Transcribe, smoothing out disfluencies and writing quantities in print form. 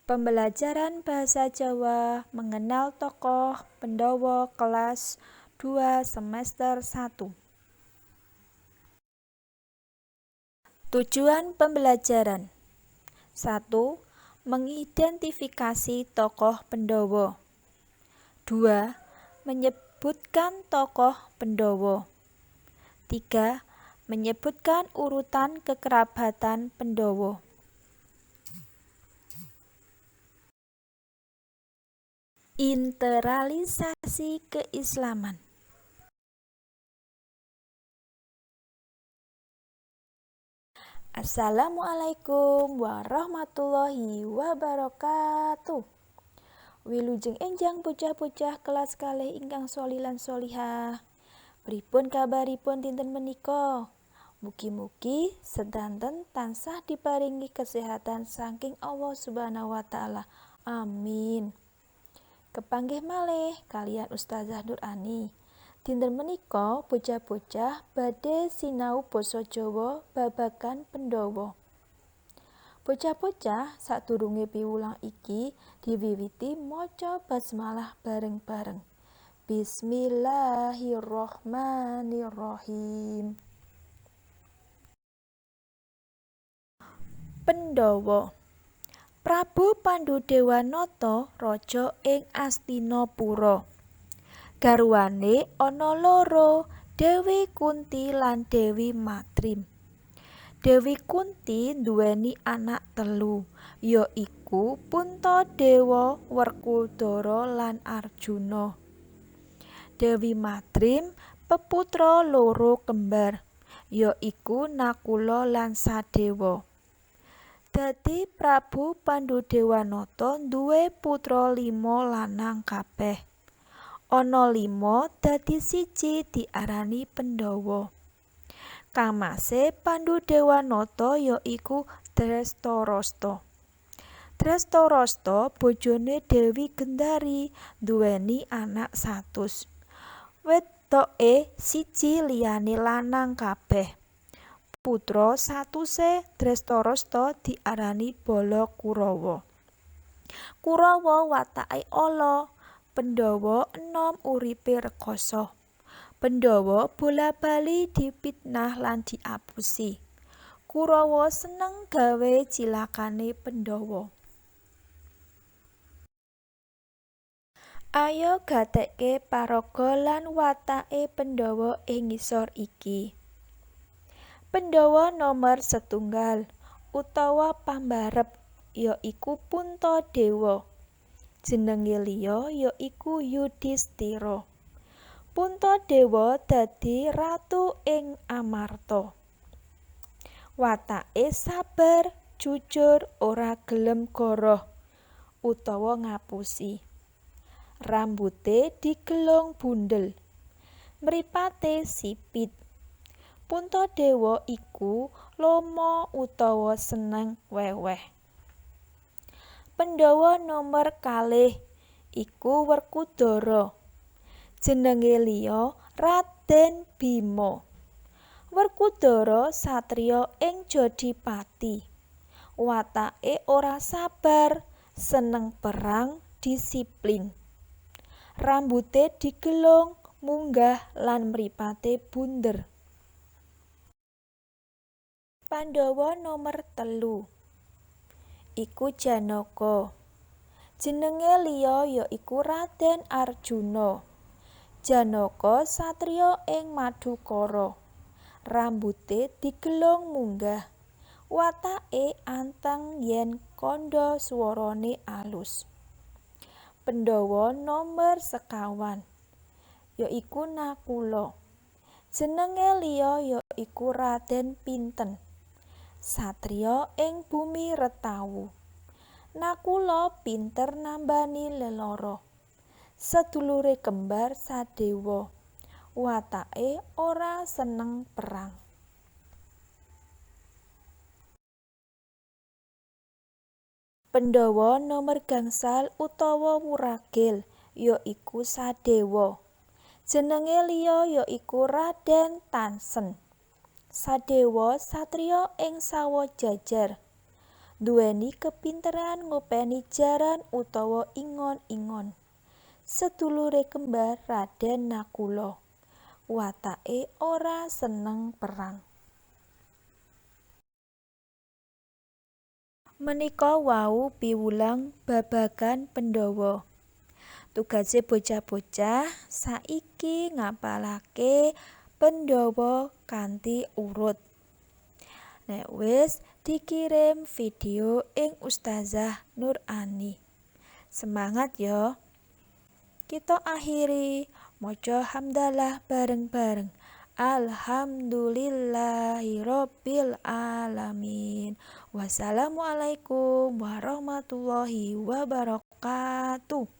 Pembelajaran Bahasa Jawa mengenal tokoh Pandhawa kelas 2 semester 1. Tujuan pembelajaran 1. Mengidentifikasi tokoh Pandhawa. 2. Menyebutkan tokoh Pandhawa. 3. Menyebutkan urutan kekerabatan Pandhawa. Internalisasi keislaman. Assalamualaikum warahmatullahi wabarakatuh. Wilujeng enjang bocah-bocah kelas kalih ingkang sholih lan sholihah. Pripun kabaripun dinten menika? Mugi-mugi sedanten tansah diparingi kesehatan saking Allah Subhanahu wa taala. Amin. Kepanggih malih kalian Ustazah Nurani. Dinten menika bocah-bocah badhe sinau basa Jawa babagan Pandhawa. Bocah-bocah sadurunge piwulang iki diwiwiti maca basmalah bareng-bareng. Bismillahirrahmanirrahim. Pandhawa. Prabu Pandhudewanata raja ing Astinapura. Garwane ana loro, Dewi Kunti lan Dewi Madrim. Dewi Kunti nduweni anak telu, yaiku Puntadewa, Werkudara lan Arjuna. Dewi Madrim peputra loro kembar, yaiku Nakula lan Sadewa. Dadi Prabu Pandhudewanata duwé putra 5 lanang kabeh. Ana 5 dadi siji diarani Pandhawa. Kamase Pandhudewanata yaiku Drestarosta. Drestarosta bojone Dewi Gendari duweni anak 100. Wedoke siji liyane lanang kabeh. Putra satuse Drestarosta diarani Balakurawa. Kurawa watake ala, Pandhawa enom uripe rekoso. Pandhawa bola-bali dipitnah lan diapusi. Kurawa seneng gawe cilakane Pandhawa. Ayo gatekke paraga lan watake Pandhawa ing ngisor iki. Pandhawa nomor 1 utawa pambarep yaiku Puntadewa. Jenenge liya yaiku Yudhistira. Puntadewa dadi ratu ing Amarta. Watake sabar, jujur, ora gelem goroh utawa ngapusi. Rambute digelong bundel. Mripate sipit. Puntadewa iku lomo utawa seneng weweh. Pandhawa nomor 2 iku Werkudara. Jenenge liya Raden Bima. Werkudara satriya ing Jodhipati. Watake ora sabar, seneng perang, disiplin. Rambute digelong, munggah lan mripate bunder. Pandhawa nomor 3 iku Janaka. Jenenge liya yaiku Raden Arjuna. Janaka satriya ing Madukara. Rambute digelong munggah. Watake anteng yen kandha swarane alus. Pandhawa nomor 50 yaiku Nakula. Jenenge liya yaiku Raden Pinten. Satriya ing bumi Retawu. Nakula pinter nambani lelara. Sedulure kembar Sadewa. Watake ora seneng perang. Pandhawa nomor gangsal utawa wuragil yaiku Sadewa. Jenenge liya yaiku Raden Tansen. Sadewa satriya ing Sawajajar. duweni kepinteran ngopeni jaran utawa ingon-ingon. Sedulure kembar Raden Nakula, watake ora seneng perang. Menika wau piwulang babagan Pandhawa. Tugase bocah-bocah saiki ngapalake Pandhawa kanthi urut. Nek wis dikirim video ing Ustazah Nur Ani. Semangat ya. Kita akhiri maca hamdalah bareng-bareng. Alhamdulillahirabbil alamin. Wassalamualaikum warahmatullahi wabarakatuh.